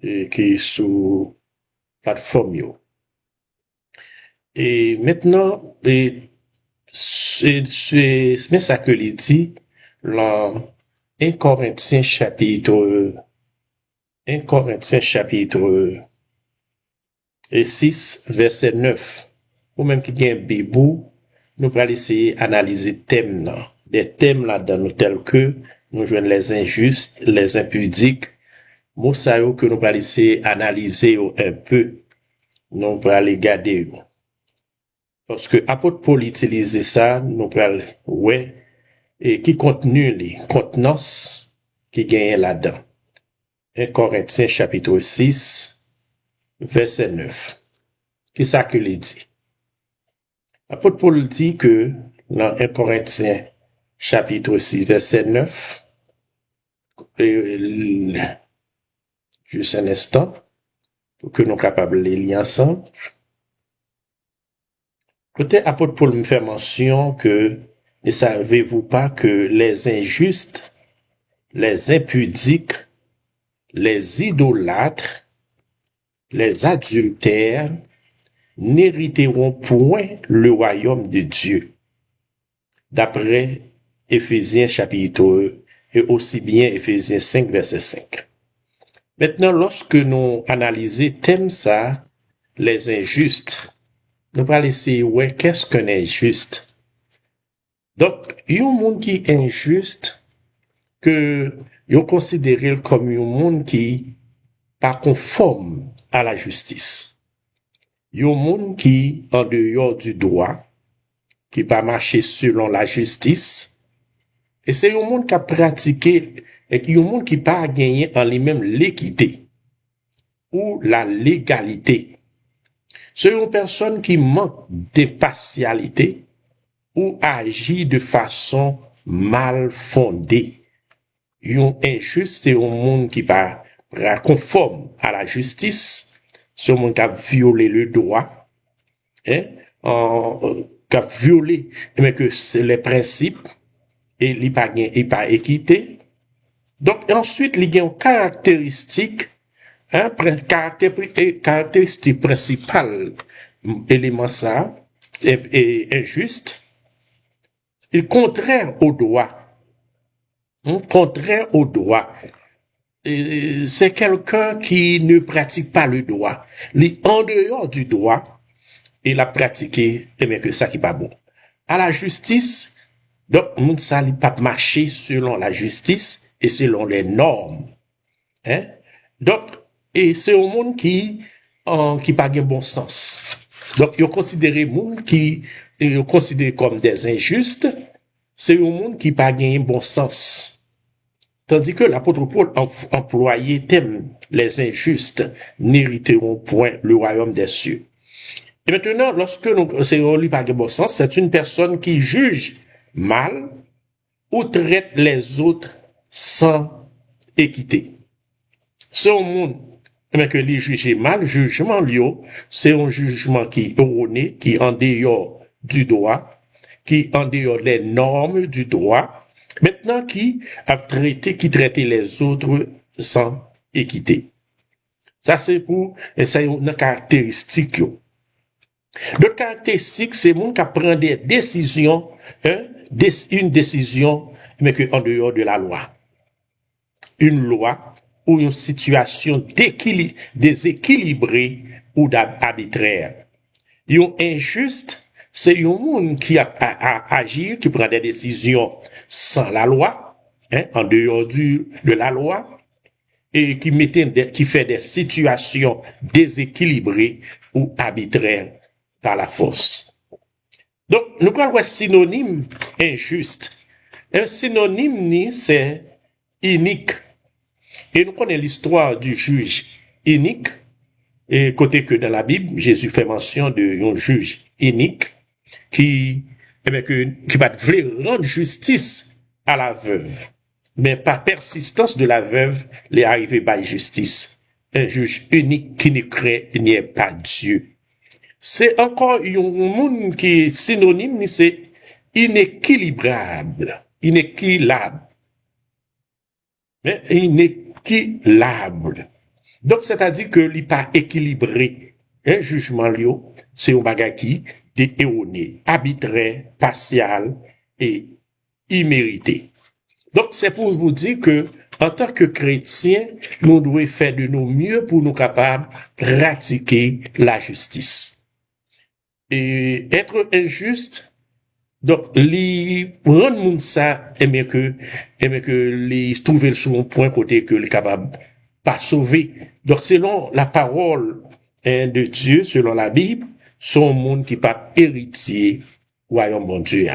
qui est sous plateforme yo. Et maintenant, c'est ça que il dit dans 1 Corinthiens chapitre 6, verset 9. Ou même qui gagne Bibou, nous allons essayer d'analyser thèmes là. Des thèmes là-dedans, tels que nous joignons les injustes, les impudiques, mots ça que nous allons essayer d'analyser un peu. Nous allons aller garder. Parce que apôtre Paul utilise ça, nous allons, ouais, et qui contenu les contenance qui gagne là-dedans. 1 Corinthiens chapitre 6, verset 9. Qui ça que il dit? L'apôtre Paul dit que dans 1 Corinthiens chapitre 6, verset 9, juste un instant, pour que nous soyons capables de les lire ensemble. Côté apôtre Paul me fait mention que ne savez-vous pas que les injustes, les impudiques, les idolâtres, les adultères n'hériteront point le royaume de Dieu. D'après Éphésiens chapitre 1 et aussi bien Éphésiens 5 verset 5. Maintenant, lorsque nous analysons thème ça, les injustes, nous allons essayer, ouais, qu'est-ce qu'un injuste? Donc, il y a un monde qui est injuste, que vous considérez comme un monde qui pas conforme à la justice. Il y a un monde qui en dehors du droit, qui pas marcher selon la justice, et c'est un monde qui a pratiqué, et qui est un monde qui pas gagné en lui-même l'équité ou la légalité. C'est une personne qui manque d'impartialité ou agit de façon mal fondée. Un injuste, c'est un monde qui pas conforme à la justice, c'est un monde qui a violé le droit, qui a violé, mais que c'est les principes, et il pas équité. Donc, ensuite, il y a une caractéristique, caractéristique principale, élément ça, et injuste, il contraire au droit. Contraire au droit. C'est quelqu'un qui ne pratique pas le droit. Il est en dehors du droit, il a pratiqué, mais que ça qui n'est pas bon. À la justice, donc, moun ça li pas marcher selon la justice et selon les normes. Donc, et c'est un monde qui pas de bon sens. Donc, ils considéré monde qui ils considéré comme des injustes, c'est un monde qui pas de bon sens. Tandis que l'apôtre Paul employait thème, les injustes n'hériteront point le royaume des cieux. Et maintenant, lorsque nous lit pas de bon sens, c'est une personne qui juge mal ou traite les autres sans équité. C'est un monde que les juger mal, jugement lié, c'est un jugement qui est erroné, qui est en dehors du droit, qui est en dehors des normes du droit, maintenant qui traite les autres sans équité. Ça c'est une caractéristique. L'autre caractéristique, c'est mon qui prend des décisions, une décision, mais que en dehors de la loi. Une loi ou une situation déséquilibrée ou arbitraire. Un injuste, c'est un monde qui a agir, qui prend des décisions sans la loi, en dehors de la loi, et qui fait des situations déséquilibrées ou arbitraires par la force. Donc, nous prenons un synonyme injuste. Un synonyme, c'est inique. Et nous connaissons l'histoire du juge inique. Et côté que dans la Bible, Jésus fait mention d'un juge inique qui va vouloir rendre justice à la veuve. Mais par persistance de la veuve, il est arrivé par justice. Un juge unique qui ne craint n'est pas Dieu. C'est encore un monde qui est synonyme, c'est inéquilibrable. Inéquilable. Mais inéquilable. Donc, c'est-à-dire que n'est pas équilibré. Un jugement, c'est un bagage qui est erroné, arbitraire, partial et immérité. Donc, c'est pour vous dire que, en tant que chrétiens, nous devons faire de nos mieux pour nous capables de pratiquer la justice. Et être injuste, donc, les rendre moun ça, que les trouver sur un point côté que les capable pas sauver. Donc, selon la parole de Dieu, selon la Bible, sont monde qui pas héritier royaume bon Dieu.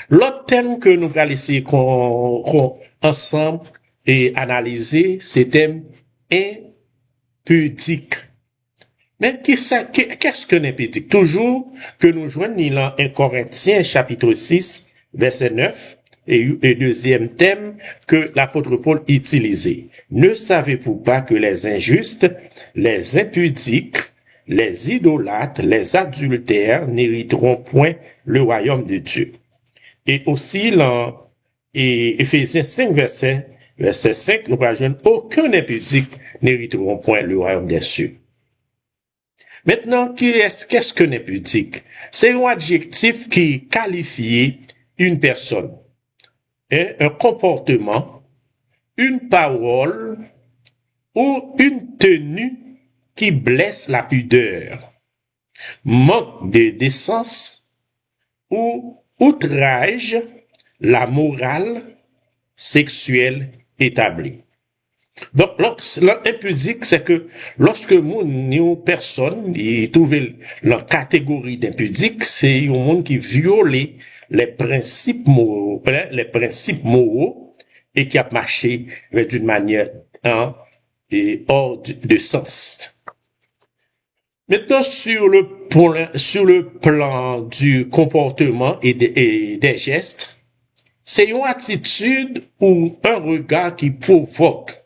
L'autre thème que nous allons essayer qu'on ensemble et analyser, c'est thème impudique. Mais qu'est-ce qu'un impudique? Toujours que nous joignons dans 1 Corinthiens chapitre 6, verset 9, et deuxième thème que l'apôtre Paul utilisait. Ne savez-vous pas que les injustes, les impudiques, les idolâtres, les adultères n'hériteront point le royaume de Dieu? Et aussi dans Éphésiens 5, verset 5, nous voyons aucun impudique n'hériteront point le royaume des cieux. Maintenant, qu'est-ce qu'un impudique? C'est un adjectif qui qualifie une personne, un comportement, une parole ou une tenue qui blesse la pudeur, manque de décence ou outrage la morale sexuelle établie. Donc, l'impudique, c'est que lorsque une personne y trouve la catégorie d'impudique, c'est un monde qui viole les principes moraux et qui a marché d'une manière hors de sens. Maintenant, sur le plan du comportement et des gestes, c'est une attitude ou un regard qui provoque,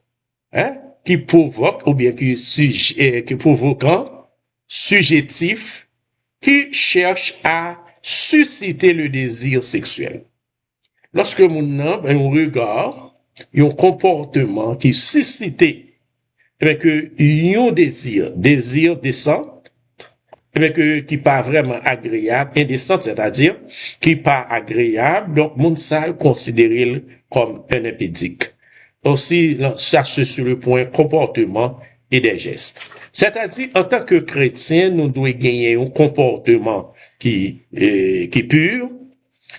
ou bien qui provoquant, subjectif, qui cherche à susciter le désir sexuel. Lorsque mon a un regard, un comportement qui suscite que un désir décent, qui pas vraiment agréable, indécent, c'est-à-dire qui pas agréable, donc mon ça considéré comme un impudique. Aussi, ça c'est sur le point comportement et des gestes. C'est-à-dire, en tant que chrétien, nous devons gagner un comportement qui pur,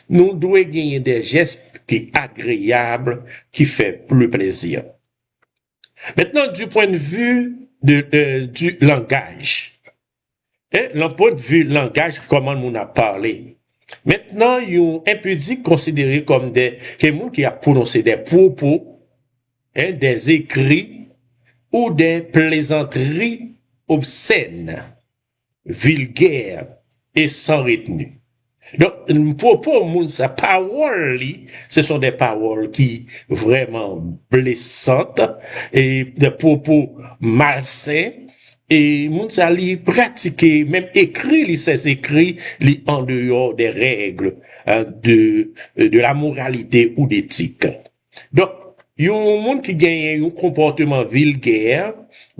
nous devons gagner des gestes qui agréables, qui fait le plaisir. Maintenant, du point de vue du langage, le point de vue langage, comment on a parlé. Maintenant, il y a un impudique considéré comme quelqu'un qui a prononcé des propos, des écrits ou des plaisanteries obscènes, vulgaires et sans retenue. Donc, pour sa parole, ce sont des paroles qui vraiment blessantes et des propos malsains. Et Mounsa li pratiquer, même écrit ses écrits, li en dehors des règles de la moralité ou d'éthique. Donc, il y a un monde qui gagne un comportement vulgaire,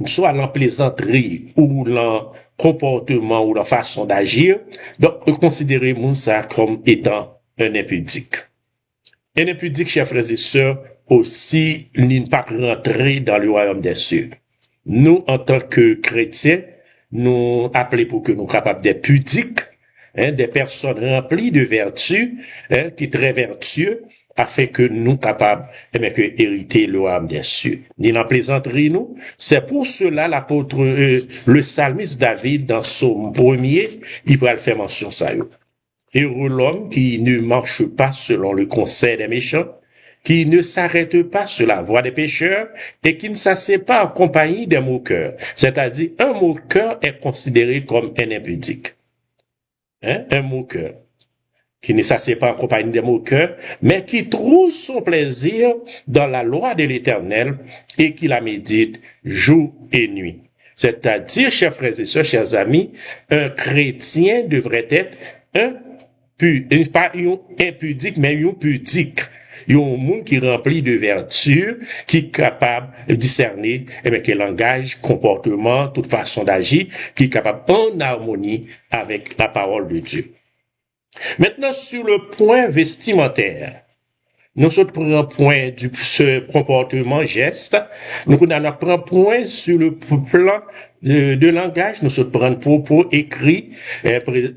soit la plaisanterie ou le comportement ou la façon d'agir. Donc, considérer Mounsa comme étant un impudique. Un impudique, chers frères et sœurs, aussi, n'est pas rentré dans le royaume des cieux. Nous, en tant que chrétiens, nous appelons pour que nous soyons capables d'être pudiques, des personnes remplies de vertus, qui sont très vertueux, afin que nous capables, que hériter le royaume des cieux. Ni dans plaisanterie, nous. C'est pour cela l'apôtre, le psalmiste David, dans son premier, il va le faire mention ça. Heureux l'homme qui ne marche pas selon le conseil des méchants, qui ne s'arrête pas sur la voie des pécheurs et qui ne s'assied pas en compagnie des moqueurs. C'est-à-dire, un moqueur est considéré comme un impudique. Un moqueur qui ne s'assied pas en compagnie des moqueurs, mais qui trouve son plaisir dans la loi de l'Éternel et qui la médite jour et nuit. C'est-à-dire, chers frères et sœurs, chers amis, un chrétien devrait être pas un impudique, mais un pudique. il y a un monde qui est rempli de vertus, qui est capable de discerner, quel langage, comportement, toute façon d'agir, qui est capable en harmonie avec la parole de Dieu. Maintenant, sur le point vestimentaire, nous sommes prenons point du ce comportement geste, nous prenons point sur le plan de langage, nous sommes prenons propos écrits,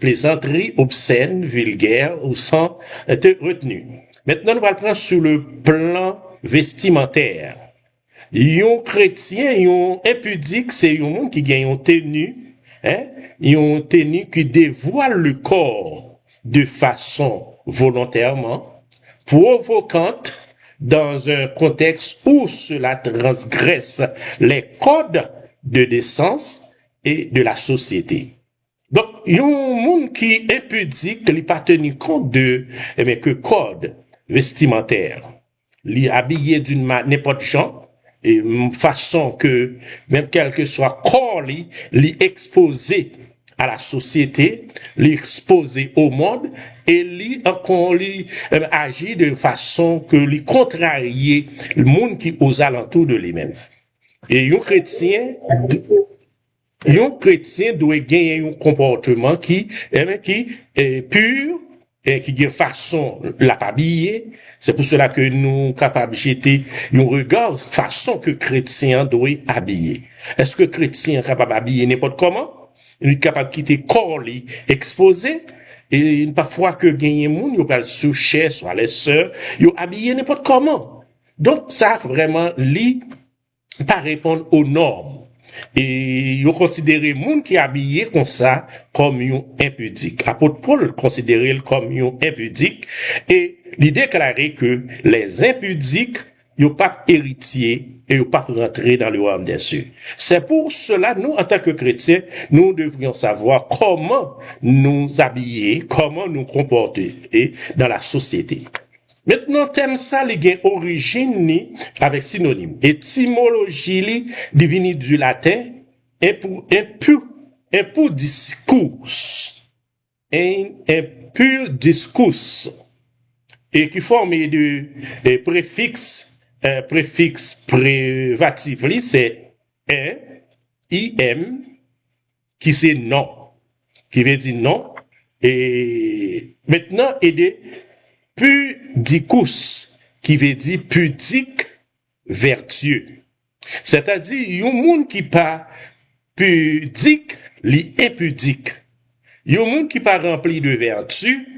plaisanteries obscènes, vulgaires ou sans retenue. Maintenant, nous allons prendre sur le plan vestimentaire. Un chrétien, un impudique, c'est un monde qui gagne une tenue, une tenue qui dévoile le corps de façon volontairement, provocante dans un contexte où cela transgresse les codes de décence et de la société. Donc, il y a un monde qui est impudique, il n'a pas tenu compte de que code vestimentaire. Il est habillé d'une n'importe genre, et façon que même quel que soit corps, il est exposé à la société, l'exposer au monde, et lui agit de façon que lui contrarier le monde qui est aux alentours de lui-même. Et un chrétien doit gagner un comportement qui est pur, et qui a façon la habiller. C'est pour cela que nous capables de jeter un regard façon que chrétien doit habiller. Est-ce que chrétien est capable d'habiller n'importe comment? Il est capable de quitter corps exposé, et parfois que gagner moun, il parle sous chair, soit les sœurs, il habillé n'importe comment. Donc, ça vraiment, pas répondre aux normes. Et il considérer moun qui habillé comme ça, comme un impudique. Apôtre Paul considérait comme un impudique, et l'idée déclarait que les impudiques, ils n'ont pas héritier et ils n'ont pas rentré dans le royaume des cieux. C'est pour cela, nous, en tant que chrétiens, nous devrions savoir comment nous habiller, comment nous comporter dans la société. Maintenant, thème ça, les gains origine avec synonyme. Étymologie, divini du latin, un pur discours. Un pur discours. Et qui forme de préfixe privatif, c'est un, im, qui c'est non, qui veut dire non, et maintenant, et de pudicus, qui veut dire pudique, vertueux. C'est-à-dire, un monde qui pas pudique, li impudique. Il y a un monde qui pas rempli de vertu,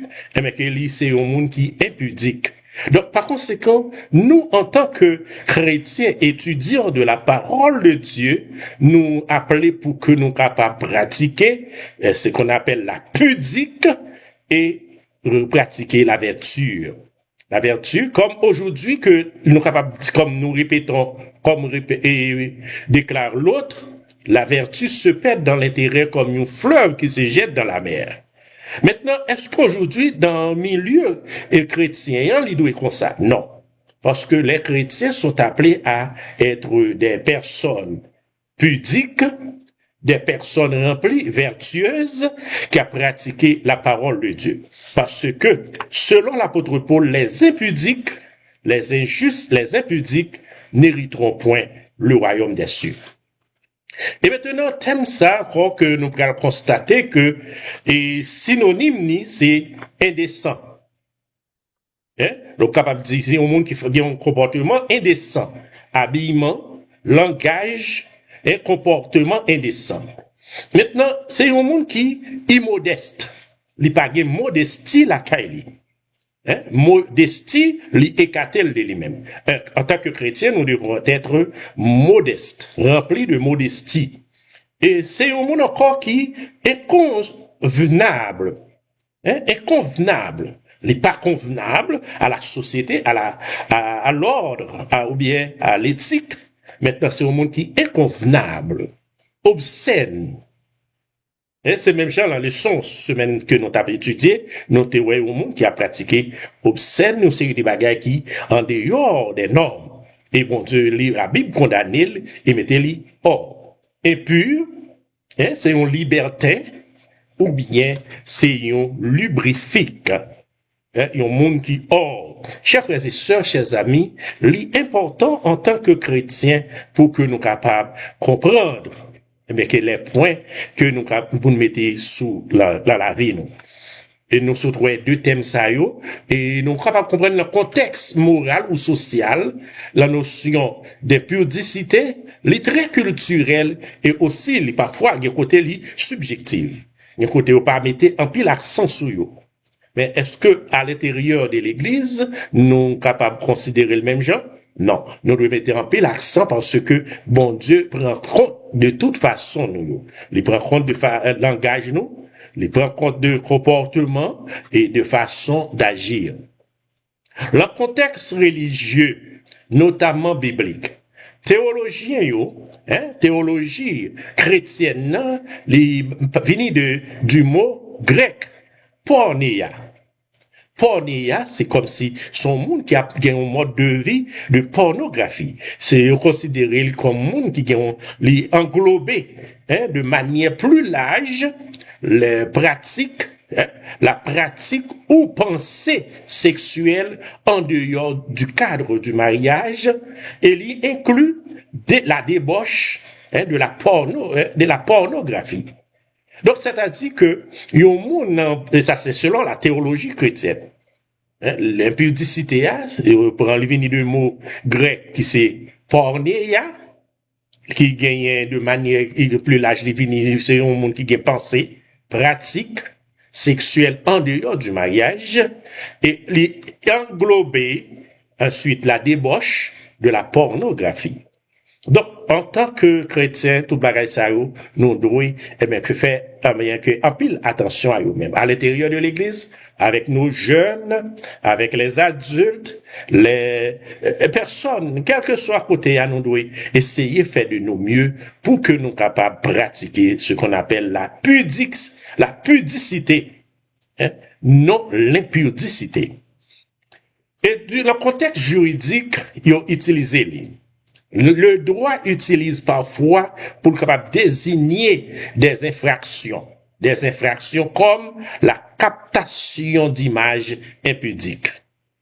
mais que c'est un monde qui est impudique. Donc, par conséquent, nous, en tant que chrétiens étudiants de la parole de Dieu, nous appelons pour que nous capables de pratiquer ce qu'on appelle la pudique et pratiquer la vertu. La vertu, comme aujourd'hui que nous capables, comme nous répétons, et déclare l'autre, la vertu se perd dans l'intérieur comme une fleuve qui se jette dans la mer. Maintenant, est-ce qu'aujourd'hui, dans le milieu chrétien, il doit être comme ça? Non. Parce que les chrétiens sont appelés à être des personnes pudiques, des personnes remplies, vertueuses, qui a pratiqué la parole de Dieu. Parce que, selon l'apôtre Paul, les impudiques, les injustes, les impudiques n'hériteront point le royaume des cieux. Et maintenant, thème ça, crois que nous pourrons constater que synonyme c'est indécent. Donc, capable de dire, c'est un monde qui fait un comportement indécent. Habillement, langage, et comportement indécent. Maintenant, c'est un monde qui est immodeste. Il n'a pas de modestie la caille. Modestie, l'écartel de lui-même. En tant que chrétien, nous devons être modestes, remplis de modestie. Et c'est un monde encore qui est convenable. Est convenable. Il n'est pas convenable à la société, à l'ordre, ou bien à l'éthique. Maintenant, c'est un monde qui est convenable, obscène. C'est même genre la leçon semaine que nous avons étudié, nous avons vu un monde qui a pratiqué obscène, nous avons des bagages qui en dehors des normes. Et bon Dieu, la Bible condamne et mettez-les hors. Impur, c'est un libertin, ou bien c'est un lubrifique. un monde qui or. Chers frères et sœurs, chers amis, l'important en tant que chrétiens pour que nous capables de comprendre mais que les points que nous pour nous mettre sous la vie nous. Et nous se trouvons deux thèmes ça yo, et nous capables de comprendre le contexte moral ou social, la notion d'impudicité, les traits culturels et aussi parfois il y a côté subjectif. Il y a côté où pas mettre en pile l'accent sur yo. Mais est-ce que à l'intérieur de l'Église, nous sommes capables de considérer le même genre? Non, nous devons mettre en pile l'accent parce que bon Dieu prend compte de toute façon nous. Il prend compte de langage nous, il prend compte de comportement et de façon d'agir. Le contexte religieux, notamment biblique, théologie chrétienne, vient du mot grec porneia. Porneia, c'est comme si son monde qui a un mode de vie de pornographie. C'est considéré comme monde qui a englobé de manière plus large les pratiques, la pratique ou pensée sexuelle en dehors du cadre du mariage, et il inclut la débauche de la pornographie. Donc, c'est-à-dire que, et ça c'est selon la théologie chrétienne. L'impudicité, pour en venir de mot grec qui c'est porneia, qui gagne de manière plus large, c'est un monde qui gagne pensée, pratique, sexuelle en dehors du mariage, et les englober ensuite la débauche de la pornographie. Donc, en tant que chrétien, tout bagay ça nous devons, faire, en pile attention à eux-mêmes. À l'intérieur de l'église, avec nos jeunes, avec les adultes, les personnes, quel que soit côté à nous devons essayer de faire de nos mieux pour que nous capables de pratiquer ce qu'on appelle la pudicité, non l'impudicité. Et dans le contexte juridique, ils ont utilisé le droit utilise parfois pour capable désigner des infractions comme la captation d'images impudiques.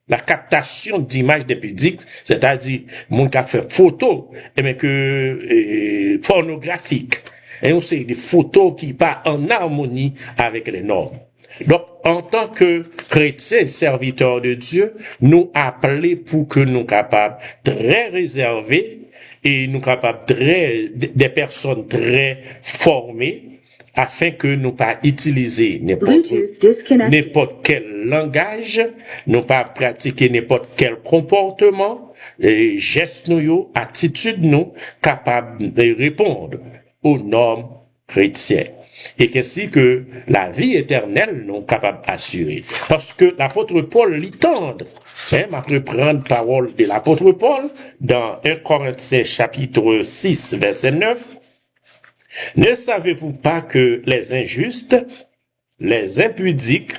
La captation d'images impudiques, c'est-à-dire mon qui a fait photo mais que pornographique. Et on sait des photos qui pas en harmonie avec les normes. Donc, en tant que chrétiens, serviteurs de Dieu, nous appelons pour que nous capables très réservés et nous capables des personnes très formées afin que nous pas utiliser n'importe quel langage, nous pas pratiquer n'importe quel comportement, gestes nous, attitudes nous, capables de répondre aux normes chrétiennes. Et qu'ainsi que la vie éternelle nous capable d'assurer. Parce que l'apôtre Paul l'itende, m'a reprendre parole de l'apôtre Paul dans 1 Corinthiens chapitre 6 verset 9. Ne savez-vous pas que les injustes, les impudiques,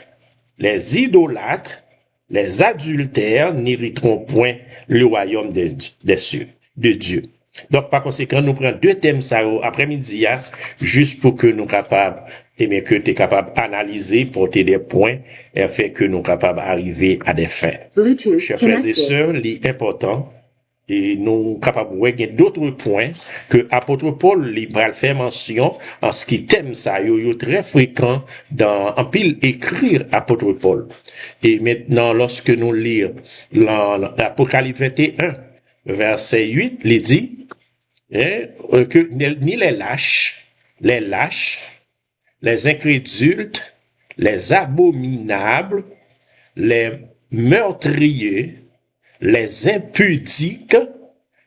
les idolâtres, les adultères n'hériteront point le royaume des cieux, de Dieu. Donc, par conséquent, nous prenons deux thèmes ça après-midi, juste pour que nous capables, que tu es capable d'analyser, porter des points, et afin que nous capables d'arriver à des fins. Chers frères et sœurs, l'important, et nous capables de voir d'autres points que apôtre Paul va faire mention en ce qui thème ça, yo très fréquent dans en pile écrire apôtre Paul. Et maintenant, lorsque nous lisons l'Apocalypse 21, verset 8, il dit que ni les lâches, les incrédules, les abominables, les meurtriers, les impudiques,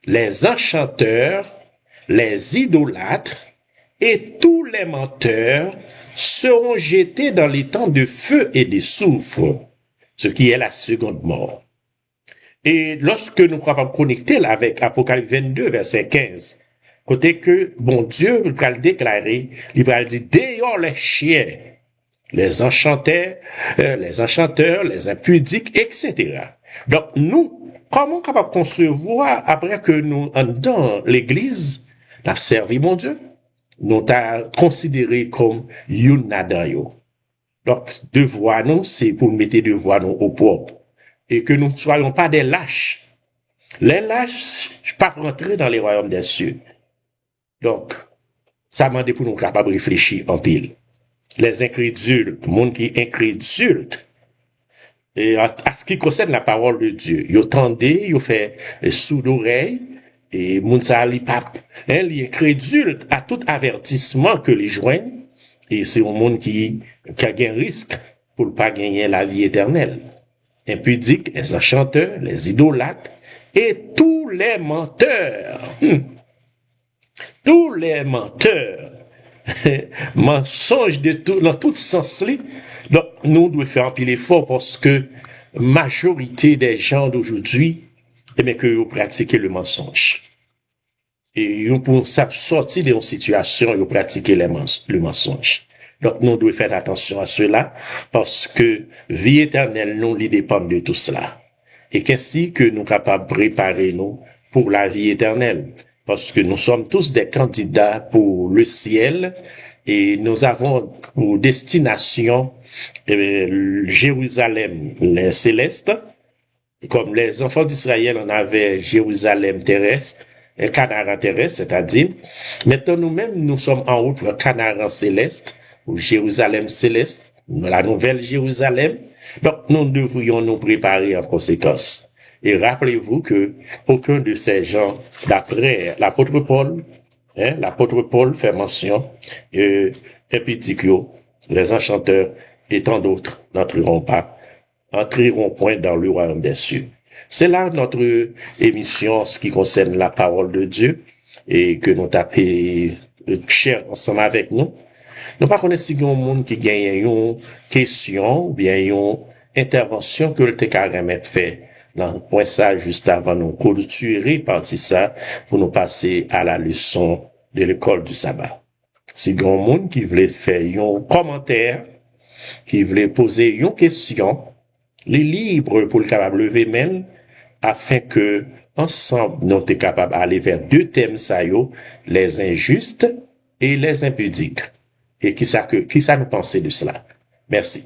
les enchanteurs, les idolâtres et tous les menteurs seront jetés dans les temps de feu et de soufre, ce qui est la seconde mort. Et lorsque nous sommes connectés avec Apocalypse 22, verset 15, côté que, bon Dieu, il va le déclarer, il va le dire, dehors les chiens, les enchanteurs, les impudiques, etc. Donc, nous, comment capable concevoir, après que nous, dans l'église, nous servi mon Dieu, nous t'a considéré comme Yunadayo. Donc, devoir nous, c'est pour mettre devoir nous au propre. Et que nous ne soyons pas des lâches. Les lâches, je ne peux pas rentrer dans les royaumes des cieux. Donc, ça m'a dit pour nous capables de réfléchir en pile. Les incrédules, le monde qui est incrédule, et à ce qui concerne la parole de Dieu, ils tendent, ils font sous d'oreille, et moun sa li pape, li incrédule à tout avertissement que les joignent, et c'est un monde qui a un risque pour ne pas gagner la vie éternelle. Impudiques, les enchanteurs, les idolâtres, et tous les menteurs. Tous les menteurs. Mensonges de tout, dans tout sens. Donc, nous devons faire un pile effort parce que majorité des gens d'aujourd'hui, que vous pratiquez le mensonge. Et pour sortir de une situation, vous pratiquez le mensonge. Donc, nous devons faire attention à cela parce que vie éternelle, nous, les dépend de tout cela. Et qu'ainsi que nous sommes capables de préparer nous pour la vie éternelle. Parce que nous sommes tous des candidats pour le ciel et nous avons pour destination Jérusalem, les célestes. Comme les enfants d'Israël, on avait Jérusalem terrestre, et Canaan terrestre, c'est-à-dire, maintenant nous-mêmes, nous sommes en route pour Canaan céleste, ou Jérusalem céleste, la nouvelle Jérusalem. Donc, nous devrions nous préparer en conséquence. Et rappelez-vous que aucun de ces gens, d'après l'apôtre Paul fait mention, Épidicure, les enchanteurs et tant d'autres n'entreront point dans le royaume des cieux. C'est là notre émission, ce qui concerne la parole de Dieu, et que nous tapons cher ensemble avec nous. Nous pas connaissons si il y a un monde qui gagne une question, ou bien une intervention que le TKRM fait. Dans point ça, juste avant nous clôturer partie ça, pour nous passer à la leçon de l'école du sabbat. Si il y a un monde qui voulait faire un commentaire, qui voulait poser une question, les libres pour le capable lever main, afin que, ensemble, nous sommes capables d'aller vers deux thèmes, les injustes et les impudiques. Et qui ça nous pensait de cela? Merci.